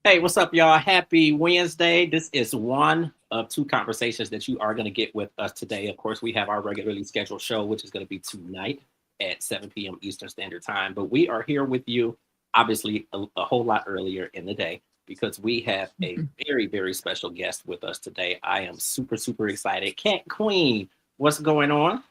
Hey, what's up, y'all? Happy Wednesday. This is one of two conversations that you are going to get with us today. Of course, we have our regularly scheduled show, which is going to be tonight at 7 p.m. Eastern Standard Time. But we are here with you, obviously, a whole lot earlier in the day because we have a very, very special guest with us today. I am super, super excited. Cat Queen, what's going on?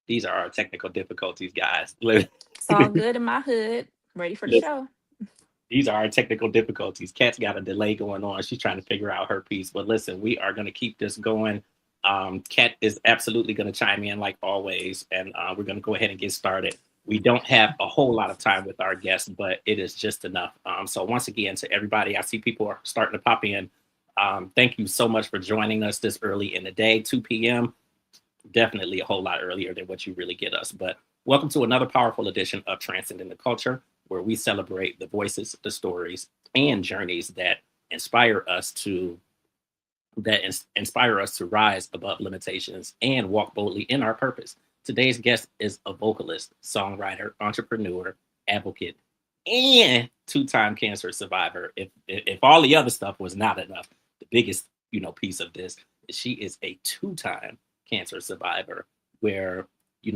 These are our technical difficulties, guys. It's all good in my hood. Ready for the show. These are our technical difficulties. Kat's got a delay going on. She's trying to figure out her piece. But listen, we are going to keep this going. Kat is absolutely going to chime in like always. And we're going to go ahead and get started. We don't have a whole lot of time with our guests, but it is just enough. So once again, to everybody, I see people are starting to pop in. Thank you so much for joining us this early in the day, 2 p.m. Definitely a whole lot earlier than what you really get us. But welcome to another powerful edition of Transcending the Culture, where we celebrate the voices, the stories, and journeys that inspire us to rise above limitations and walk boldly in our purpose. Today's guest is a vocalist, songwriter, entrepreneur, advocate, and two-time cancer survivor. If all the other stuff was not enough, the biggest piece of this is she is a two-time cancer survivor, where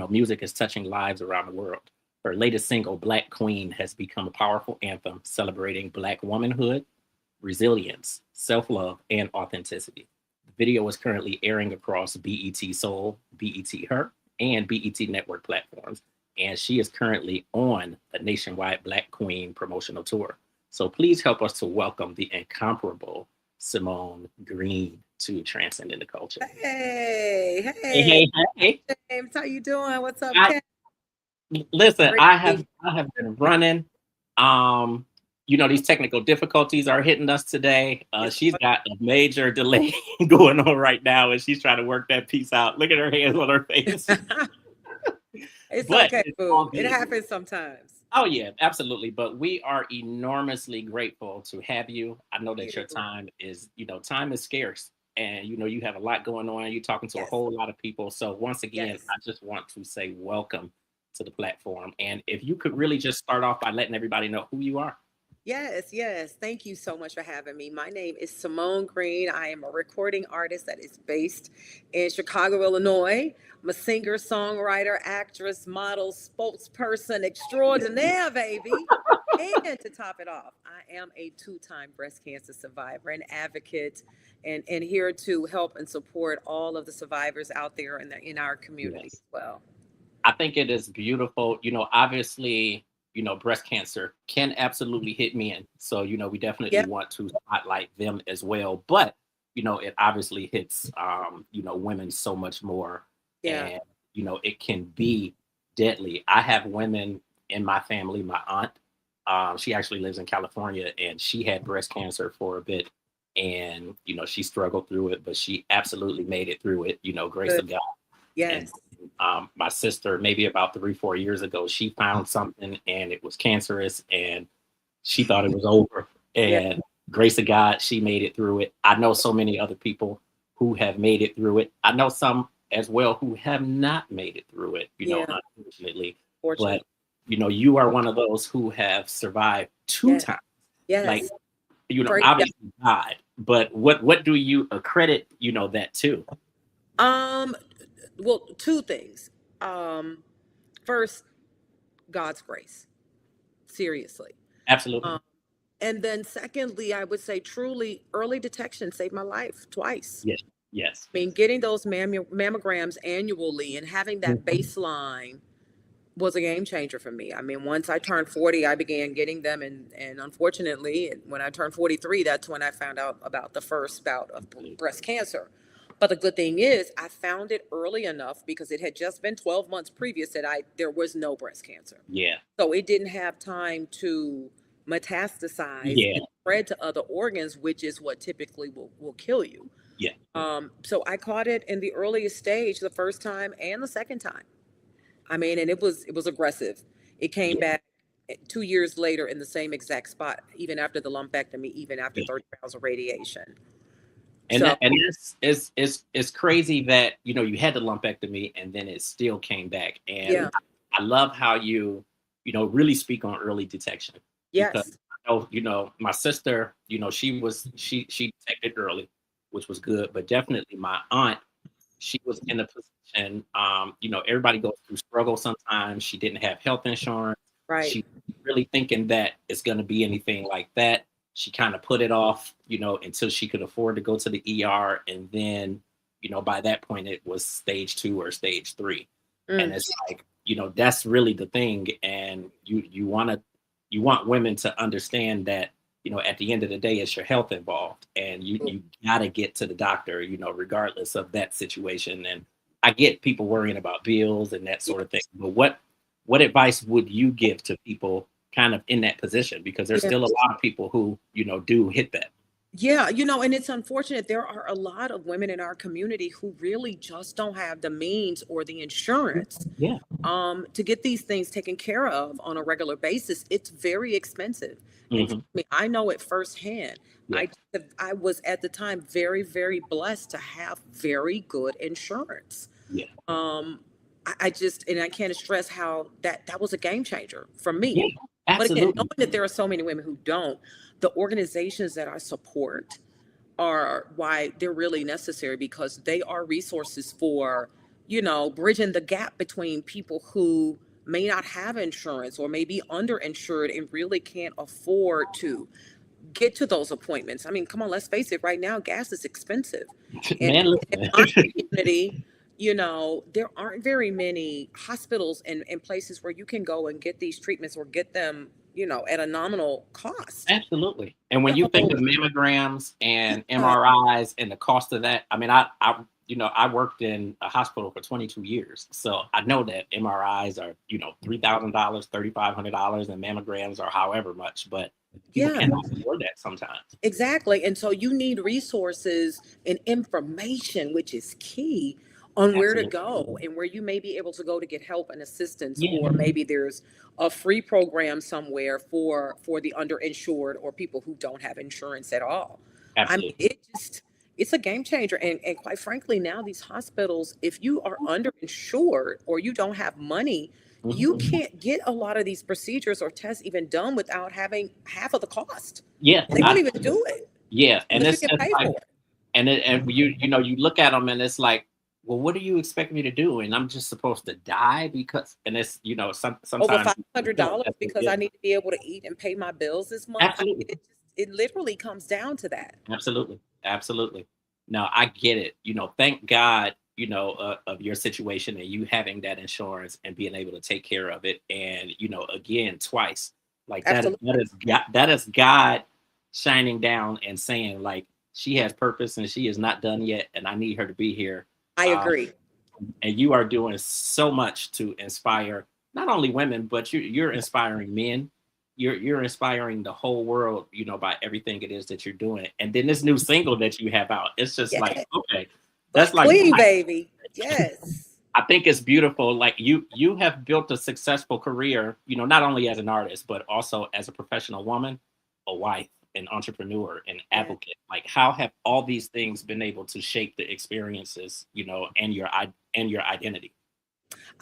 music is touching lives around the world. Her latest single, Black Queen, has become a powerful anthem celebrating Black womanhood, resilience, self-love, and authenticity. The video is currently airing across BET Soul, BET Her, and BET Network platforms, and she is currently on a nationwide Black Queen promotional tour. So please help us to welcome the incomparable Simone Green to Transcending the Culture. Hey, James, how you doing? What's up, Kat? Listen, I have been running. These technical difficulties are hitting us today. She's got a major delay going on right now, and she's trying to work that piece out. Look at her hands on her face. It's okay, boo. It happens sometimes. Oh, yeah, absolutely. But we are enormously grateful to have you. I know that your time is scarce. And, you have a lot going on. You're talking to a whole lot of people. So once again, I just want to say welcome to the platform. And if you could really just start off by letting everybody know who you are. Yes. Thank you so much for having me. My name is Simone Green. I am a recording artist that is based in Chicago, Illinois. I'm a singer, songwriter, actress, model, spokesperson extraordinaire, baby. And to top it off, I am a two-time breast cancer survivor, an advocate, and here to help and support all of the survivors out there in our community as well. I think it is beautiful. Obviously, breast cancer can absolutely hit men. So, we definitely want to spotlight them as well. But, it obviously hits, women so much more. Yeah. And, it can be deadly. I have women in my family. My aunt, she actually lives in California, and she had breast cancer for a bit. And, she struggled through it, but she absolutely made it through it, grace of God. Yes. And, my sister, maybe about 3-4 years ago, she found something and it was cancerous, and she thought it was over. And grace of God, she made it through it. I know so many other people who have made it through it. I know some as well who have not made it through it, unfortunately. But, you are one of those who have survived two times. Yes. Like, obviously died. But what do you accredit, that to? Well, two things. First, God's grace. Seriously. Absolutely. And then secondly, I would say truly early detection saved my life twice. Yes. I mean, getting those mammograms annually and having that baseline was a game changer for me. I mean, once I turned 40, I began getting them. And unfortunately, when I turned 43, that's when I found out about the first bout of breast cancer. But the good thing is I found it early enough because it had just been 12 months previous that there was no breast cancer. Yeah. So it didn't have time to metastasize Yeah. and spread to other organs, which is what typically will kill you. Yeah. So I caught it in the earliest stage the first time and the second time. I mean, and it was aggressive. It came Yeah. back 2 years later in the same exact spot, even after the lumpectomy, even after Yeah. 30 rounds of radiation. And So it's crazy that you had the lumpectomy and then it still came back. And yeah, I love how you really speak on early detection, because yes, my sister, she detected early, which was good, but definitely my aunt, she was in a position, everybody goes through struggle sometimes. She didn't have health insurance. right. She really thinking that it's going to be anything like that. She kind of put it off, until she could afford to go to the ER. And then, by that point, it was stage 2 or stage 3. And Mm, it's like, that's really the thing. And you want women to understand that, at the end of the day, it's your health involved, and you gotta get to the doctor, regardless of that situation. And I get people worrying about bills and that sort of thing, but what advice would you give to people kind of in that position? Because there's yeah. still a lot of people who, do hit that. Yeah, and it's unfortunate. There are a lot of women in our community who really just don't have the means or the insurance Yeah. to get these things taken care of on a regular basis. It's very expensive. And Hmm. I know it firsthand. Yeah. I was at the time very, very blessed to have very good insurance. Yeah. Um, I just, and I can't stress how that was a game changer for Yeah. me. But again, knowing Absolutely. that there are so many women who don't, the organizations that I support are why they're really necessary, because they are resources for, bridging the gap between people who may not have insurance or may be underinsured and really can't afford to get to those appointments. I mean, come on, let's face it, right now, gas is expensive. And Man, in listen. my community, there aren't very many hospitals and places where you can go and get these treatments or get them, at a nominal cost. Absolutely. And when you think So, of mammograms and yeah, MRIs and the cost of that, I mean, I worked in a hospital for 22 years, so I know that MRIs are, $3,000, $3,500, and mammograms are however much, but people yeah. cannot afford that sometimes. Exactly. And so you need resources and information, which is key on where to Absolutely. go and where you may be able to go to get help and assistance, Yeah. or maybe there's a free program somewhere for the underinsured or people who don't have insurance at all. I mean, Absolutely. it's a game changer. And quite frankly, now these hospitals, if you are underinsured or you don't have money, you Mhm. can't get a lot of these procedures or tests even done without having half of the cost. Yeah. They won't even do it Yeah. And unless you it's can just pay like, for it. and you look at them and it's like, well, what do you expect me to do? And I'm just supposed to die because, and it's, Over sometimes you don't. $500 because Yeah. I need to be able to eat and pay my bills this month. I mean, Absolutely. it literally comes down to that. Absolutely. Absolutely. No, I get it. Thank God, of your situation and you having that insurance and being able to take care of it. And, again, twice, like Absolutely. that is God shining down and saying, like, she has purpose and she is not done yet. And I need her to be here. I Um, agree. and you are doing so much to inspire not only women, but you're inspiring men. You're inspiring the whole world, by everything it is that you're doing. And then this new single that you have out, it's just like, Yeah. okay, that's Black like, Queen, baby. Yes. I think it's beautiful. Like you have built a successful career, not only as an artist, but also as a professional woman, a wife, an entrepreneur, an Yeah. advocate. Like, how have all these things been able to shape the experiences, and your identity?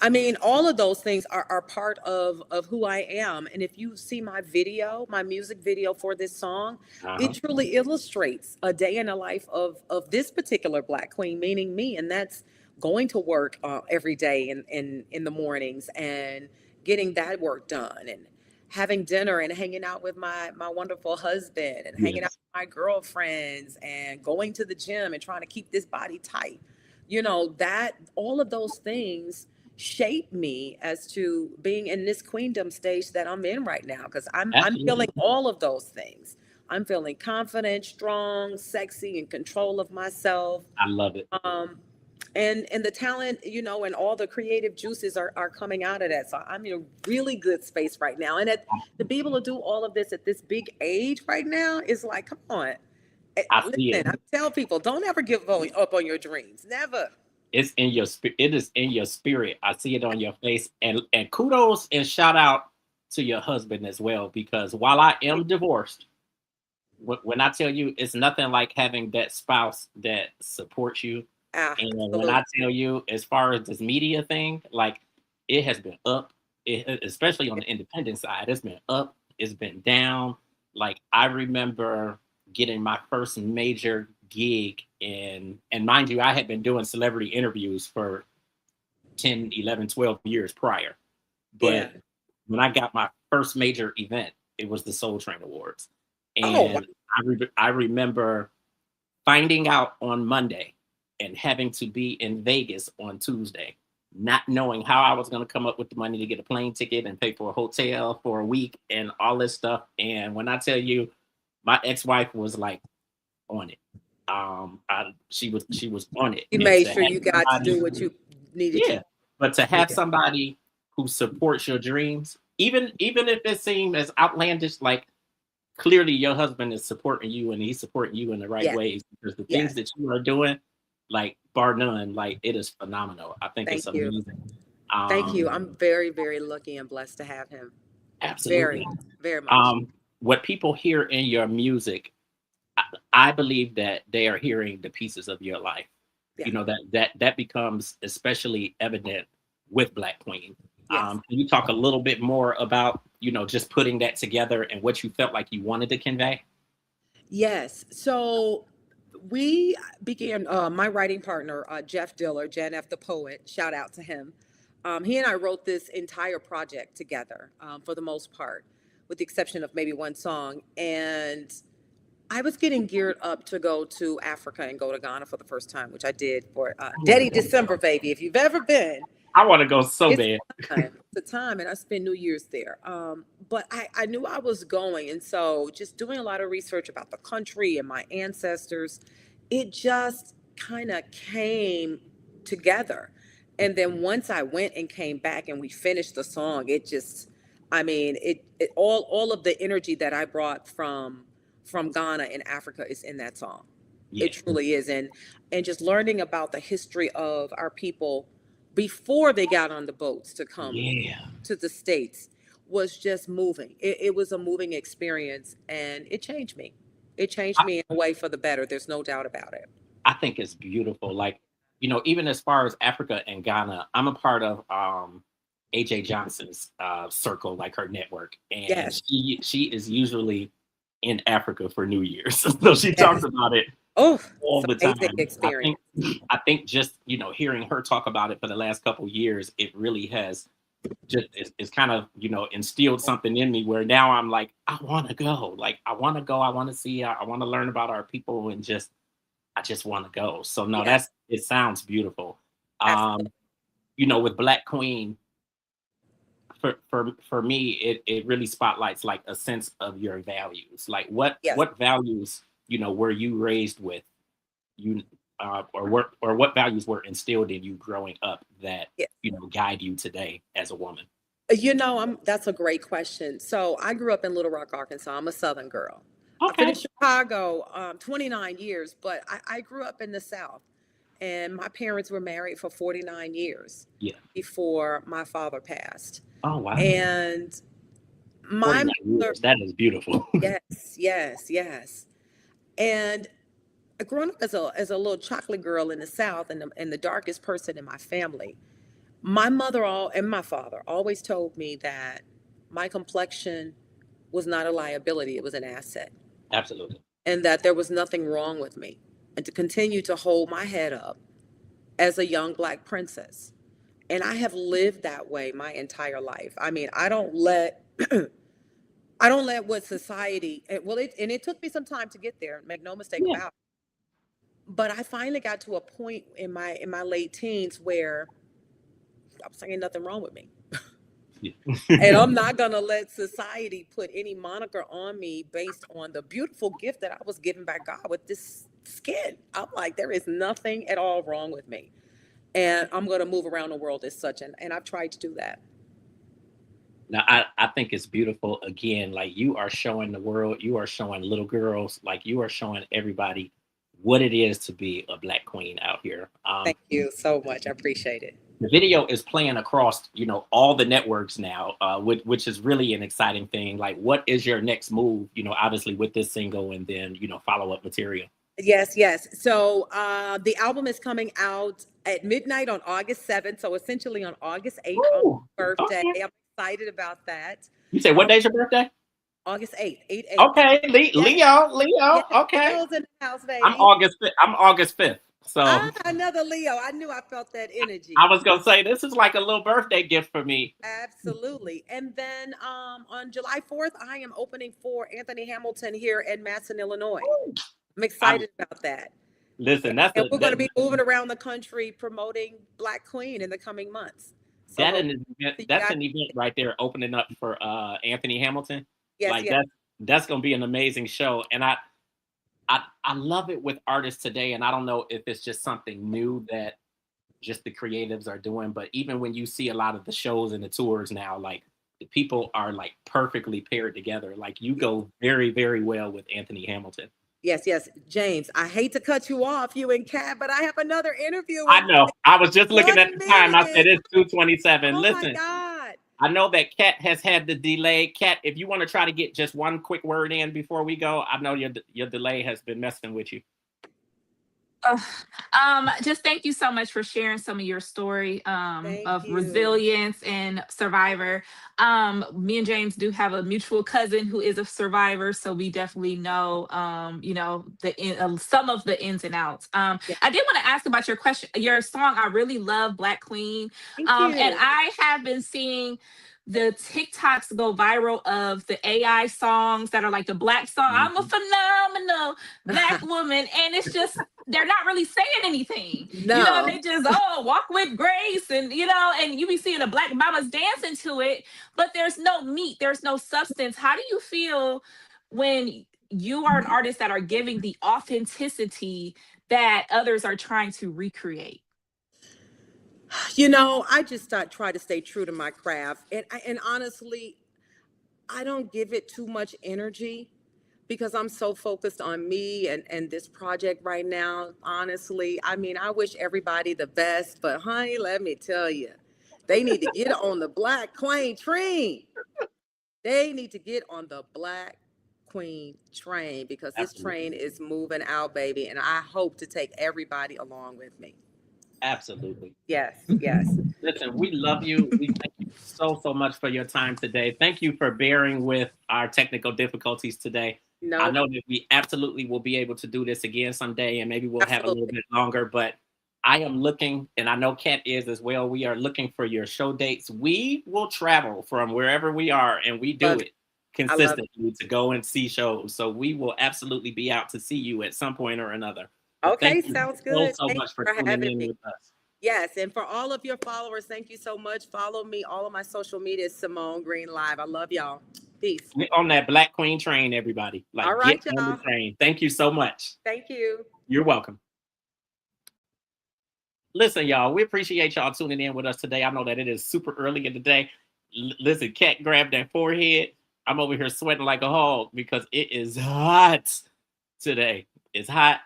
I mean, all of those things are part of who I am. And if you see my video, my music video for this song, it Uh-huh. truly illustrates a day in the life of this particular Black queen, meaning me. And that's going to work every day in the mornings and getting that work done, and having dinner and hanging out with my wonderful husband and hanging out Yes. with my girlfriends and going to the gym and trying to keep this body tight. That all of those things shape me as to being in this queendom stage that I'm in right now, because I'm Absolutely. feeling all of those things. I'm feeling confident, strong, sexy, in control of myself. I love it. Um, and the talent, and all the creative juices are coming out of that. So I'm in a really good space right now. And to be able to do all of this at this big age right now is like, come on. I see Listen, it. I tell people, don't ever give up on your dreams. Never. It's in your spirit. It is in your spirit. I see it on your face. And kudos and shout out to your husband as well, because while I am divorced, when I tell you it's nothing like having that spouse that supports you. And when Absolutely. I tell you, as far as this media thing, like it has been up, especially on the independent side, it's been up, it's been down. Like I remember getting my first major gig and mind you, I had been doing celebrity interviews for 10, 11, 12 years prior. Yeah. But when I got my first major event, it was the Soul Train Awards. Oh, wow. And I remember finding out on Monday and having to be in Vegas on Tuesday, not knowing how I was going to come up with the money to get a plane ticket and pay for a hotel for a week and all this stuff. And when I tell you, my ex-wife was like on it. She was on it. You And made to sure have you got to do somebody, what you needed to. yeah, but to have Yeah. somebody who supports your dreams, even if it seems as outlandish, like clearly your husband is supporting you and he's supporting you in the right Yes. ways, because the things Yes. that you are doing, like bar none, like it is phenomenal. I think it's Thank you. amazing. Thank you. Um, I'm very, very lucky and blessed to have him. absolutely. Very, very much. What people hear in your music, I believe that they are hearing the pieces of your life. Yeah. That becomes especially evident with Black Queen. Yes. Can you talk a little bit more about just putting that together and what you felt like you wanted to convey? Yes. So we began, my writing partner, Jeff Diller, Jan F. the poet, shout out to him. He and I wrote this entire project together, for the most part, with the exception of maybe one song. And I was getting geared up to go to Africa and go to Ghana for the first time, which I did for I want to Daddy go. December, baby. If you've ever been, I want to go so it's bad. time. It's a time, and I spent New Year's there. But I knew I was going, and so just doing a lot of research about the country and my ancestors, it just kind of came together. And then once I went and came back and we finished the song, it just, I mean, it all of the energy that I brought from Ghana and Africa is in that song. Yeah, It truly is, and just learning about the history of our people before they got on the boats to come yeah. to the States was just moving. It was a moving experience, and it changed me. It changed I, me in a way for the better. There's no doubt about it. I think it's beautiful. Like, even as far as Africa and Ghana, I'm a part of AJ Johnson's circle, like her network, and Yes, she is usually in Africa for New Year's, so she talks yes. about it Oh, all it's the an amazing time. experience. I think just hearing her talk about it for the last couple years, it really has just it's kind of instilled something in me where now I'm like, I want to go. Like I want to go. I want to see. I want to learn about our people, and I just want to go. So no, Yes, it sounds beautiful. absolutely. Um, with Black Queen, for me, it really spotlights like a sense of your values. Like Yes, what values were you raised with, you or what values were instilled in you growing up that yes. guide you today as a woman? That's a great question. So I grew up in Little Rock, Arkansas. I'm a Southern girl. I've been in Okay. Chicago 29 years, but I grew up in the South. And my parents were married for 49 years Yeah. before my father passed. Oh wow. And my 49 mother, years. That is beautiful. yes, yes, yes. And growing up as a little chocolate girl in the South and the darkest person in my family, my mother and my father always told me that my complexion was not a liability, it was an asset, Absolutely. and that there was nothing wrong with me, and to continue to hold my head up as a young Black princess. And I have lived that way my entire life. I mean, I don't let I don't let what society, and it took me some time to get there, make no mistake Yeah. about it. But I finally got to a point in my late teens where I was saying nothing wrong with me. And I'm not going to let society put any moniker on me based on the beautiful gift that I was given by God with this skin. I'm like, there is nothing at all wrong with me. And I'm going to move around the world as such. And I've tried to do that. Now, I think it's beautiful. Again, like you are showing the world, you are showing little girls, like you are showing everybody what it is to be a Black queen out here. Thank you so much. I appreciate it. The video is playing across, all the networks now, which is really an exciting thing. Like, what is your next move? Obviously with this single and then, follow up material. Yes, yes. So the album is coming out at midnight on August 7th. So essentially on August 8th, on my birthday. Okay. I'm excited about that. You say what day's your birthday? August 8th. 8/8. Okay, Leo. Yes, Okay. Leo's in the house, baby. I'm August 5th. So another Leo. I knew I felt that energy. I was gonna say this is like a little birthday gift for me. Absolutely. And then on July 4th, I am opening for Anthony Hamilton here in Matteson, Illinois. I'm excited about that. Listen, we're going to be moving around the country promoting Black Queen in the coming months. So that's an event right there, opening up for Anthony Hamilton. Yes, yes. That's going to be an amazing show, and I love it with artists today. And I don't know if it's just something new that just the creatives are doing, but even when you see a lot of the shows and the tours now, like the people are like perfectly paired together. Like you go very, very well with Anthony Hamilton. Yes, yes. James, I hate to cut you off, you and Kat, but I have another interview. I know. I was just looking at the time. I said it's 2:27. Oh Listen, my God. I know that Kat has had the delay. Kat, if you want to try to get just one quick word in before we go, I know your delay has been messing with you. Just thank you so much for sharing some of your story of resilience and survivor. Me and James do have a mutual cousin who is a survivor, so we definitely know some of the ins and outs. I did want to ask about your song. I really love Black Queen. And I have been seeing the TikToks go viral of the AI songs that are like the Black song. I'm a phenomenal Black woman. And it's just, they're not really saying anything. No. They just, walk with grace. And, and you be seeing the Black mamas dancing to it, but there's no meat, there's no substance. How do you feel when you are an artist that are giving the authenticity that others are trying to recreate? I just try to stay true to my craft. And honestly, I don't give it too much energy because I'm so focused on me and this project right now. Honestly, I mean, I wish everybody the best, but honey, let me tell you, they need to get on the Black Queen train. They need to get on the Black Queen train because this train is moving out, baby. And I hope to take everybody along with me. Absolutely. Yes, yes. Listen, we love you. We thank you so much for your time today. Thank you for bearing with our technical difficulties today. No. I know that we absolutely will be able to do this again someday, and maybe we'll have a little bit longer, but I am looking, and I know Kat is as well, we are looking for your show dates. We will travel from wherever we are, and we do it consistently to go and see shows. So we will absolutely be out to see you at some point or another. Okay, sounds good. So much for tuning in with us. Yes, and for all of your followers, thank you so much. Follow me. All of my social media is Simone Green Live. I love y'all. Peace. We're on that Black Queen train, everybody. All right, get on the train. Thank you so much. Thank you. You're welcome. Listen, y'all, we appreciate y'all tuning in with us today. I know that it is super early in the day. Listen, Kat grabbed that forehead. I'm over here sweating like a hog because it is hot today. It's hot.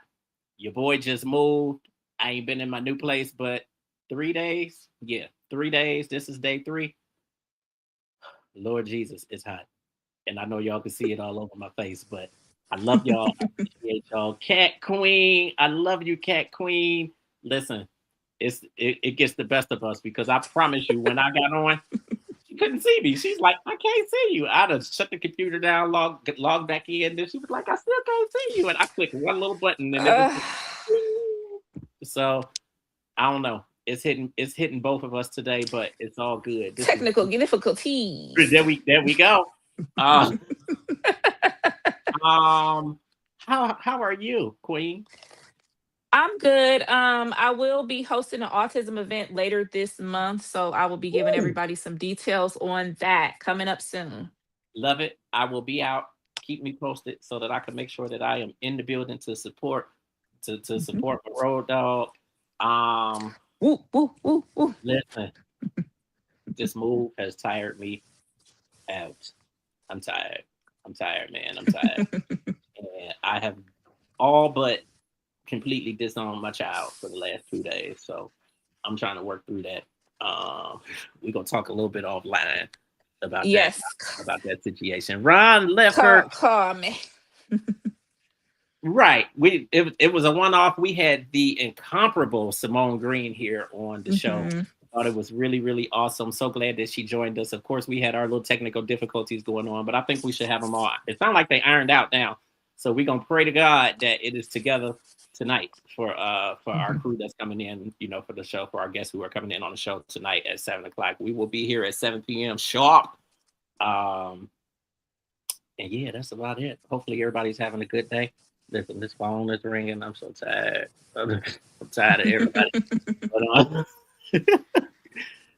Your boy just moved. I ain't been in my new place, but 3 days. Yeah, 3 days. This is day 3. Lord Jesus, it's hot. And I know y'all can see it all over my face, but I love y'all. I appreciate y'all. Kat Queen, I love you, Kat Queen. Listen, it gets the best of us because I promise you, when I got on, she couldn't see me. She's like, I can't see you. I'd have shut the computer down, log back in. Then she was like, I still can't see you. And I clicked one little button, and it was so I don't know. It's hitting both of us today, but it's all good. Technical difficulties. There we go. How are you, Queen? I'm good. I will be hosting an autism event later this month, so I will be giving Woo! everybody some details on that coming up soon. Love it. I will be out. Keep me posted so that I can make sure that I am in the building to support support my road dog. Woo, woo, woo, woo. Listen, this move has tired me out. I'm tired. I'm tired, man. I'm tired. And I have all but completely disowned my child for the last 2 days. So I'm trying to work through that. We're gonna talk a little bit offline about Yes. that situation. Ron Leffert. Call me. Right. It was a one-off. We had the incomparable Simone Green here on the show. Thought it was really, really awesome. So glad that she joined us. Of course, we had our little technical difficulties going on, but I think we should have them all. It sounds like they ironed out now. So we're gonna pray to God that it is together tonight for our crew that's coming in, you know, for the show, for our guests who are coming in on the show tonight at 7:00. We will be here at 7 p.m. sharp. And yeah, that's about it. Hopefully everybody's having a good day. Listen, this phone is ringing. I'm so tired. I'm tired of everybody.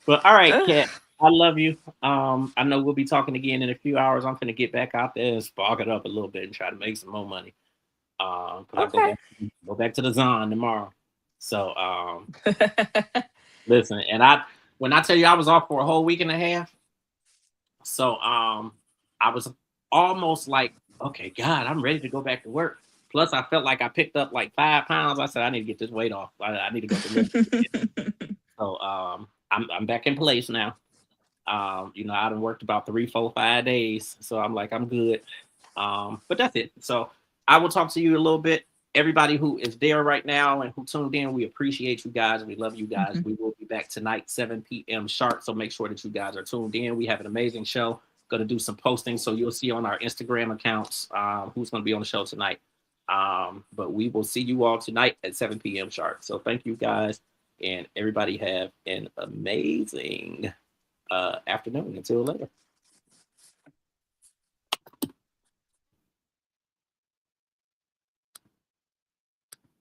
But all right, Kat, I love you. I know we'll be talking again in a few hours. I'm gonna get back out there and spark it up a little bit and try to make some more money. Okay. I go back to the Zon tomorrow. So listen, and when I tell you I was off for a whole week and a half, so I was almost like, okay, God, I'm ready to go back to work. Plus, I felt like I picked up like 5 pounds. I said, I need to get this weight off. I need to go to the So I'm back in place now. You know, I done worked about 3, 4, 5 days. So I'm like, I'm good. But that's it. So I will talk to you a little bit. Everybody who is there right now and who tuned in, we appreciate you guys. We love you guys. We will be back tonight, 7 p.m. sharp. So make sure that you guys are tuned in. We have an amazing show. Going to do some posting. So you'll see on our Instagram accounts who's going to be on the show tonight. But we will see you all tonight at 7 p.m. sharp. So thank you guys. And everybody have an amazing afternoon. Until later.